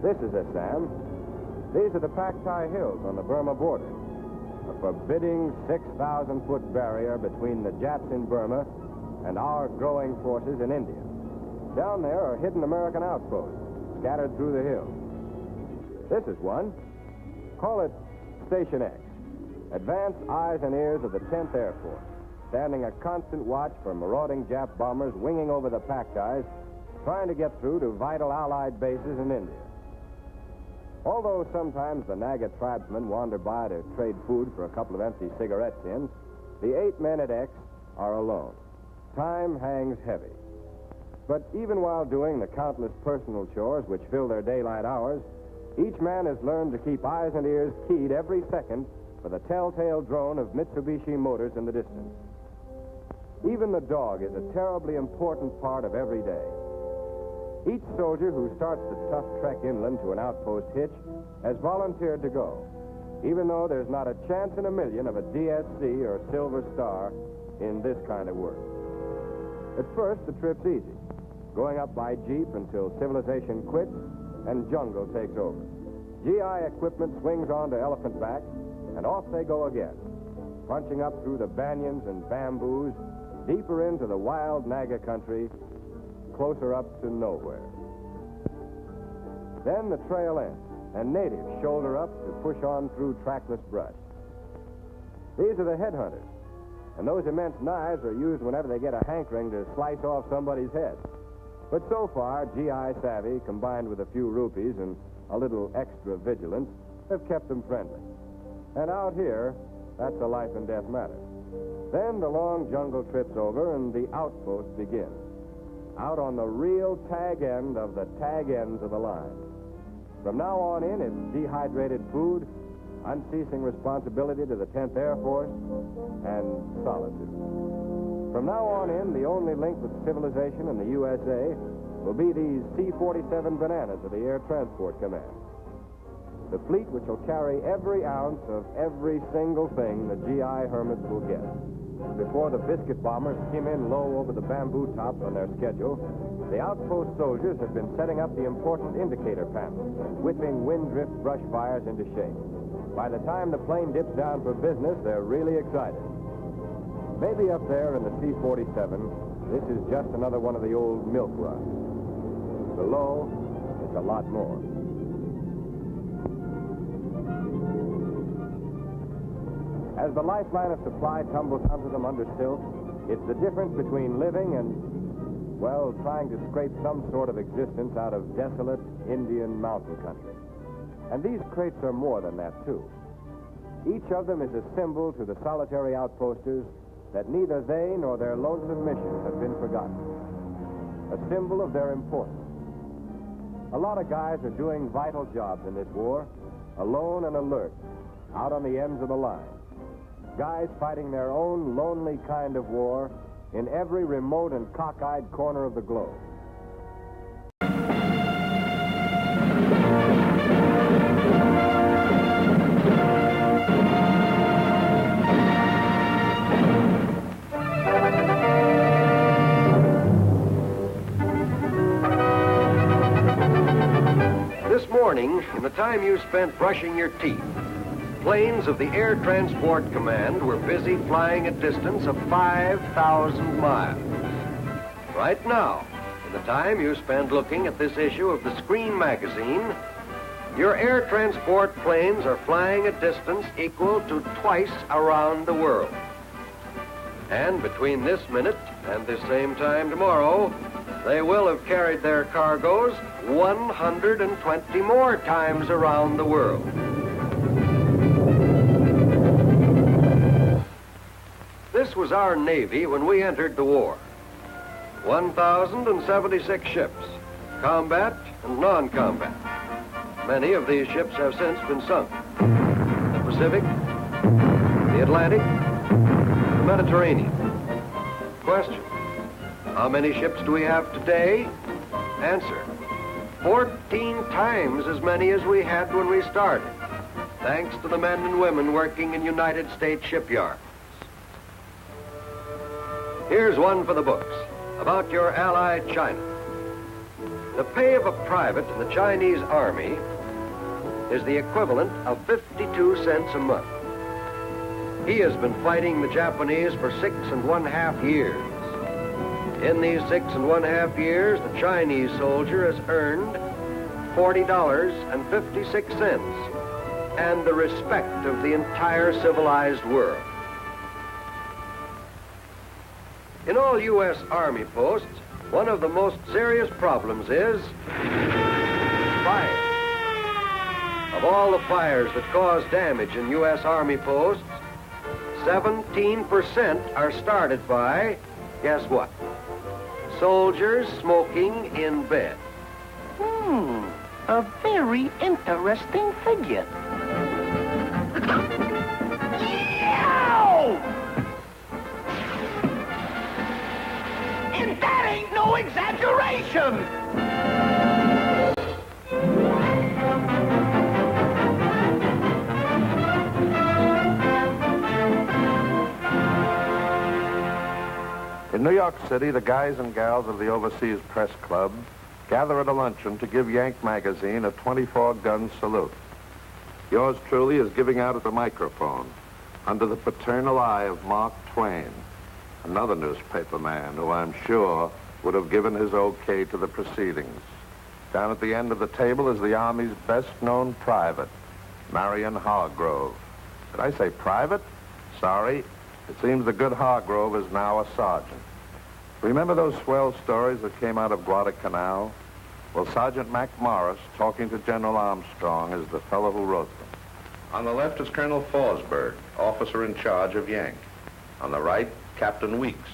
This is Assam. These are the Paktai Hills on the Burma border. A forbidding 6,000-foot barrier between the Japs in Burma and our growing forces in India. Down there are hidden American outposts scattered through the hills. This is one. Call it Station X. Advanced eyes and ears of the 10th Air Force, standing a constant watch for marauding Jap bombers winging over the Paktais, trying to get through to vital Allied bases in India. Although sometimes the Naga tribesmen wander by to trade food for a couple of empty cigarette tins, the 8 men at X are alone. Time hangs heavy. But even while doing the countless personal chores which fill their daylight hours, each man has learned to keep eyes and ears keyed every second for the telltale drone of Mitsubishi Motors in the distance. Even the dog is a terribly important part of every day. Each soldier who starts the tough trek inland to an outpost hitch has volunteered to go, even though there's not a chance in a million of a DSC or Silver Star in this kind of work. At first, the trip's easy, going up by jeep until civilization quits and jungle takes over. GI equipment swings onto elephant back, and off they go again, punching up through the banyans and bamboos, deeper into the wild Naga country, closer up to nowhere. Then the trail ends, and natives shoulder up to push on through trackless brush. These are the headhunters, and those immense knives are used whenever they get a hankering to slice off somebody's head. But so far, GI savvy, combined with a few rupees and a little extra vigilance, have kept them friendly. And out here, that's a life and death matter. Then the long jungle trip's over and the outpost begins. Out on the real tag end of the tag ends of the line. From now on in, it's dehydrated food, unceasing responsibility to the 10th Air Force, and solitude. From now on in, the only link with civilization in the USA will be these C-47 bananas of the Air Transport Command. The fleet which will carry every ounce of every single thing the GI hermits will get. Before the biscuit bombers skim in low over the bamboo tops on their schedule, the outpost soldiers have been setting up the important indicator panels and whipping wind drift brush fires into shape. By the time the plane dips down for business, they're really excited. Maybe up there in the C-47, this is just another one of the old milk runs. Below, it's a lot more. As the lifeline of supply tumbles onto them under stilts, it's the difference between living and, well, trying to scrape some sort of existence out of desolate Indian mountain country. And these crates are more than that, too. Each of them is a symbol to the solitary outposters that neither they nor their lonesome missions have been forgotten. A symbol of their importance. A lot of guys are doing vital jobs in this war, alone and alert, out on the ends of the line. Guys fighting their own lonely kind of war in every remote and cockeyed corner of the globe. This morning, in the time you spent brushing your teeth, planes of the Air Transport Command were busy flying a distance of 5,000 miles. Right now, in the time you spend looking at this issue of the Screen magazine, your air transport planes are flying a distance equal to twice around the world. And between this minute and this same time tomorrow, they will have carried their cargoes 120 more times around the world. This was our Navy when we entered the war. 1,076 ships, combat and non-combat. Many of these ships have since been sunk. The Pacific, the Atlantic, the Mediterranean. Question: how many ships do we have today? Answer: 14 times as many as we had when we started, thanks to the men and women working in United States shipyards. Here's one for the books about your ally, China. The pay of a private in the Chinese Army is the equivalent of 52 cents a month. He has been fighting the Japanese for 6½ years. In these 6½ years, the Chinese soldier has earned $40.56 and the respect of the entire civilized world. In all U.S. Army posts, one of the most serious problems is fire. Of all the fires that cause damage in U.S. Army posts, 17% are started by, guess what? Soldiers smoking in bed. A very interesting figure. Yow! And that ain't no exaggeration! In New York City, the guys and gals of the Overseas Press Club gather at a luncheon to give Yank magazine a 24-gun salute. Yours truly is giving out at the microphone under the paternal eye of Mark Twain, another newspaper man who I'm sure would have given his okay to the proceedings. Down at the end of the table is the Army's best-known private, Marion Hargrove. Did I say private? Sorry. It seems the good Hargrove is now a sergeant. Remember those swell stories that came out of Guadalcanal? Well, Sergeant Mac Morris, talking to General Armstrong, is the fellow who wrote them. On the left is Colonel Forsberg, officer in charge of Yank. On the right, Captain Weeks.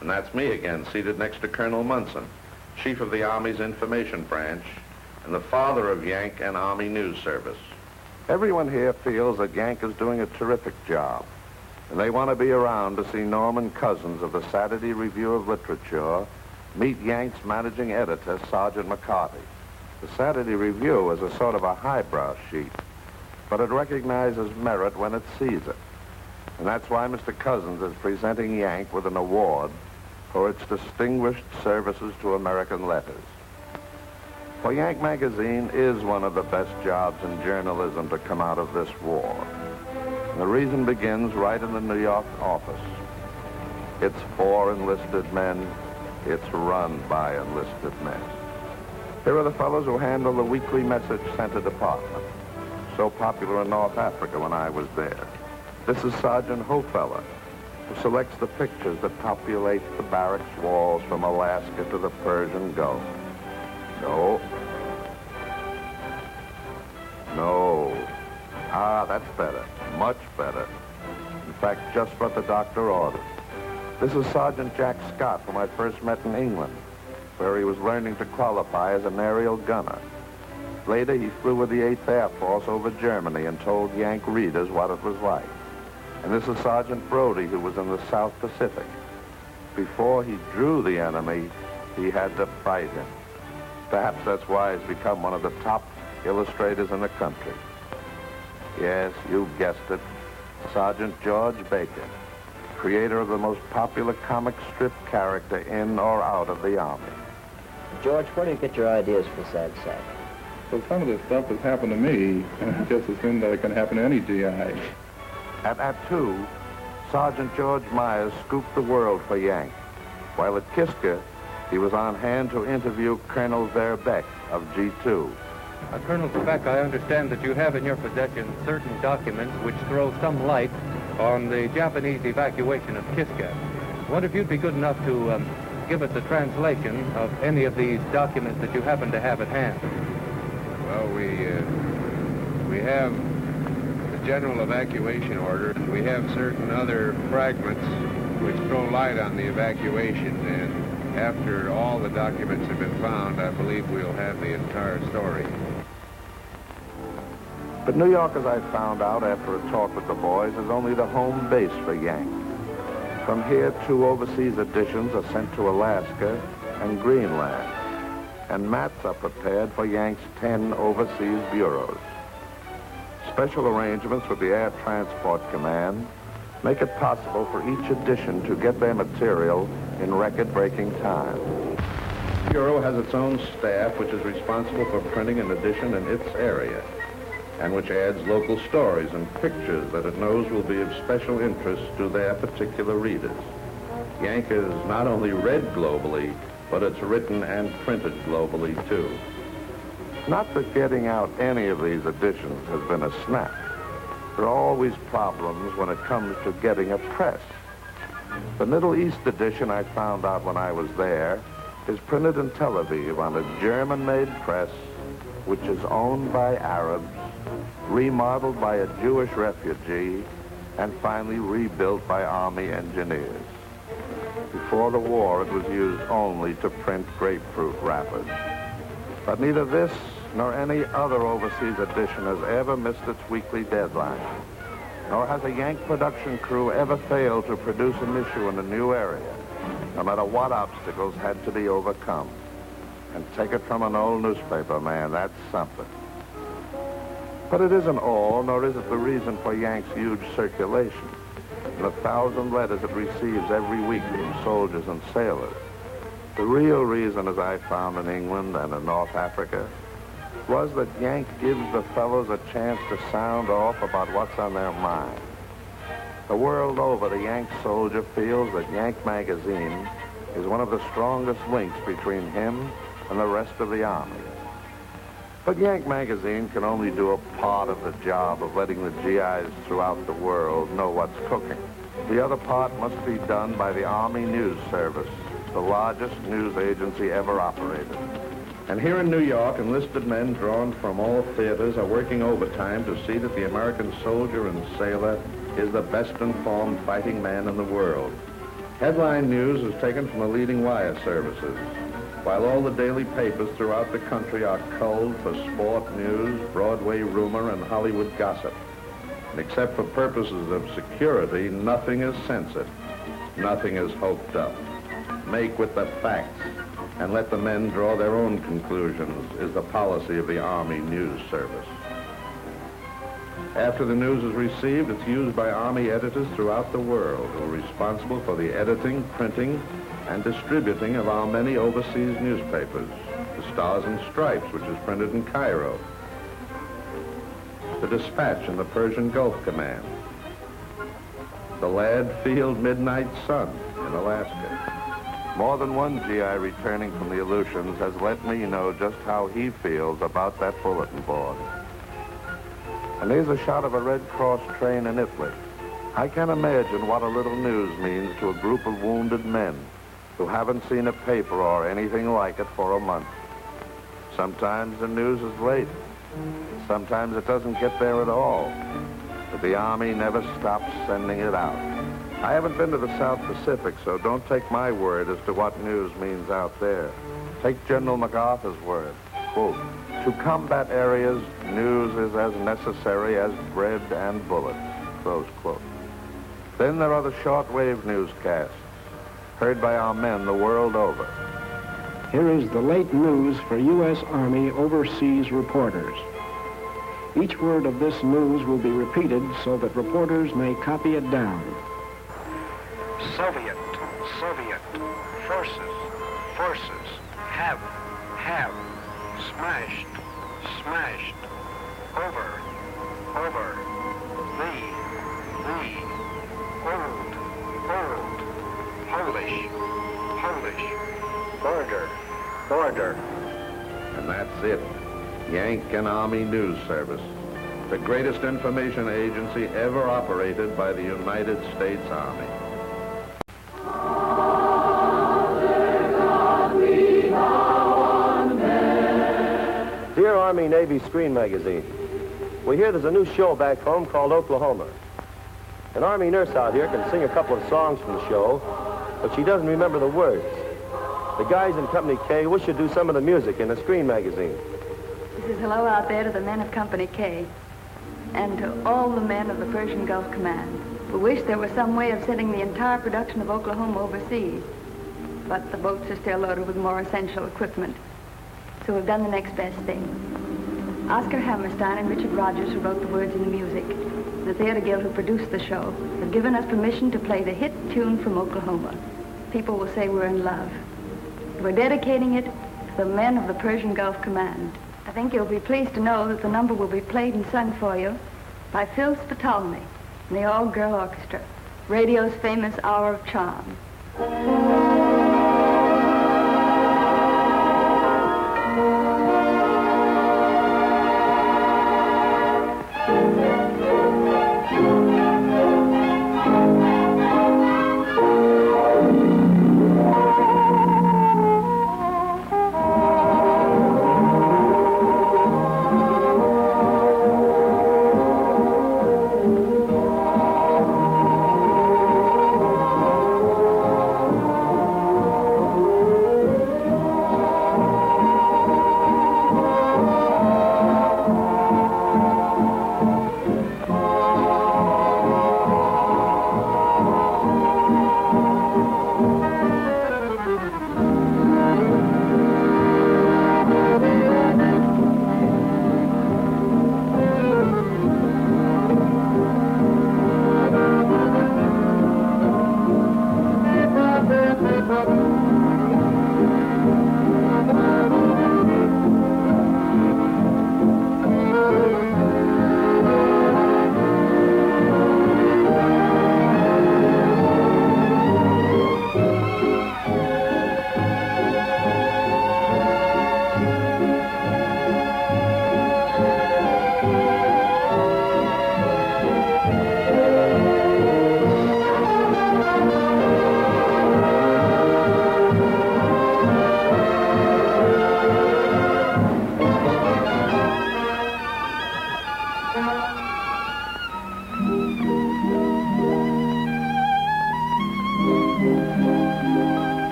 And that's me again, seated next to Colonel Munson, chief of the Army's information branch, and the father of Yank and Army News Service. Everyone here feels that Yank is doing a terrific job, and they want to be around to see Norman Cousins of the Saturday Review of Literature meet Yank's managing editor, Sergeant McCarty. The Saturday Review is a sort of a highbrow sheet, but it recognizes merit when it sees it. And that's why Mr. Cousins is presenting Yank with an award for its distinguished services to American letters. For Yank magazine is one of the best jobs in journalism to come out of this war. And the reason begins right in the New York office. It's for enlisted men. It's run by enlisted men. Here are the fellows who handle the weekly message center department, so popular in North Africa when I was there. This is Sergeant Hofeller, who selects the pictures that populate the barracks walls from Alaska to the Persian Gulf. No. No. Ah, that's better. Much better. In fact, just what the doctor ordered. This is Sergeant Jack Scott, whom I first met in England, where he was learning to qualify as an aerial gunner. Later, he flew with the 8th Air Force over Germany and told Yank readers what it was like. And this is Sergeant Brody, who was in the South Pacific. Before he drew the enemy, he had to fight him. Perhaps that's why he's become one of the top illustrators in the country. Yes, you guessed it. Sergeant George Baker, creator of the most popular comic strip character in or out of the Army. George, where do you get your ideas for Sad Sack? Well, some of this stuff has happened to me, just as soon as it can happen to any GI. At Act 2, Sergeant George Myers scooped the world for Yank. While at Kiska, he was on hand to interview Colonel Verbeck of G2. Colonel Verbeck, I understand that you have in your possession certain documents which throw some light on the Japanese evacuation of Kiska. What if you'd be good enough to give us a translation of any of these documents that you happen to have at hand? Well, we have the general evacuation order, and we have certain other fragments which throw light on the evacuation, and after all the documents have been found, I believe we'll have the entire story. But New York, as I found out after a talk with the boys, is only the home base for Yank. From here, 2 overseas editions are sent to Alaska and Greenland, and mats are prepared for Yank's 10 overseas bureaus. Special arrangements with the Air Transport Command make it possible for each edition to get their material in record-breaking time. Bureau has its own staff which is responsible for printing an edition in its area, and which adds local stories and pictures that it knows will be of special interest to their particular readers. Yank is not only read globally, but it's written and printed globally, too. Not that getting out any of these editions has been a snap. There are always problems when it comes to getting a press. The Middle East edition I found out when I was there is printed in Tel Aviv on a German-made press which is owned by Arabs, remodeled by a Jewish refugee, and finally rebuilt by Army engineers. Before the war, it was used only to print grapefruit wrappers. But neither this nor any other overseas edition has ever missed its weekly deadline, nor has a Yank production crew ever failed to produce an issue in a new area, no matter what obstacles had to be overcome. And take it from an old newspaper man, that's something. But it isn't all, nor is it the reason for Yank's huge circulation, and the 1,000 letters it receives every week from soldiers and sailors. The real reason, as I found in England and in North Africa, was that Yank gives the fellows a chance to sound off about what's on their mind. The world over, the Yank soldier feels that Yank magazine is one of the strongest links between him and the rest of the Army. But Yank magazine can only do a part of the job of letting the GIs throughout the world know what's cooking. The other part must be done by the Army News Service, the largest news agency ever operated. And here in New York, enlisted men drawn from all theaters are working overtime to see that the American soldier and sailor is the best informed fighting man in the world. Headline news is taken from the leading wire services, while all the daily papers throughout the country are culled for sport news, Broadway rumor, and Hollywood gossip. And except for purposes of security, nothing is censored. Nothing is hoped up. Make with the facts and let the men draw their own conclusions is the policy of the Army News Service. After the news is received, it's used by Army editors throughout the world who are responsible for the editing, printing, and distributing of our many overseas newspapers. The Stars and Stripes, which is printed in Cairo. The Dispatch in the Persian Gulf Command. The Ladd Field Midnight Sun in Alaska. More than one GI returning from the Aleutians has let me know just how he feels about that bulletin board. And there's a shot of a Red Cross train in Italy. I can imagine what a little news means to a group of wounded men who haven't seen a paper or anything like it for a month. Sometimes the news is late. Sometimes it doesn't get there at all. But the Army never stops sending it out. I haven't been to the South Pacific, so don't take my word as to what news means out there. Take General MacArthur's word. Quote, to combat areas, news is as necessary as bread and bullets. Close quote. Then there are the shortwave newscasts, heard by our men the world over. Here is the late news for U.S. Army overseas reporters. Each word of this news will be repeated so that reporters may copy it down. Soviet, forces, have, smashed, over, old, Polish, border. And that's it. Yank and Army News Service, the greatest information agency ever operated by the United States Army. Dear Army Navy Screen Magazine, we hear there's a new show back home called Oklahoma. An Army nurse out here can sing a couple of songs from the show, but she doesn't remember the words. The guys in Company K wish you'd do some of the music in the Screen Magazine. This is hello out there to the men of Company K and to all the men of the Persian Gulf Command. We wish there was some way of sending the entire production of Oklahoma overseas, but the boats are still loaded with more essential equipment. So we've done the next best thing. Oscar Hammerstein and Richard Rogers, who wrote the words and the music, the Theater Guild, who produced the show, have given us permission to play the hit tune from Oklahoma. People will say we're in love. we're dedicating it to the men of the Persian Gulf Command. I think you'll be pleased to know that the number will be played and sung for you by Phil Spitalny and the All-Girl Orchestra, radio's famous Hour of Charm.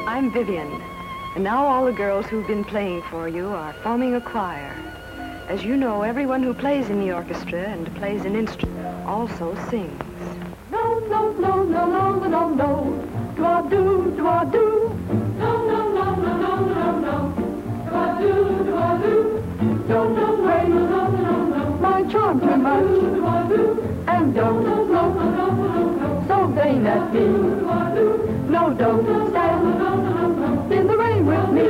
I'm Vivian, and now all the girls who've been playing for you are forming a choir. As you know, everyone who plays in the orchestra and plays an instrument also sings. No, no, no, no, no, no, no, do-a-do, do-a-do. No, no, no, no, no, no, no, do-a-do, do-a-do. Don't play, my charm too much, and don't, so vain at me. No, don't stand in the rain with me.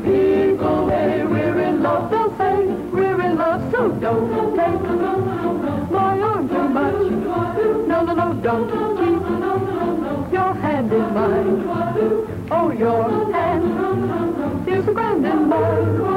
People say we're in love, they'll say we're in love, so don't take my arm too much. No, no, no, don't keep your hand in mine. Oh, your hand is so grand in mine.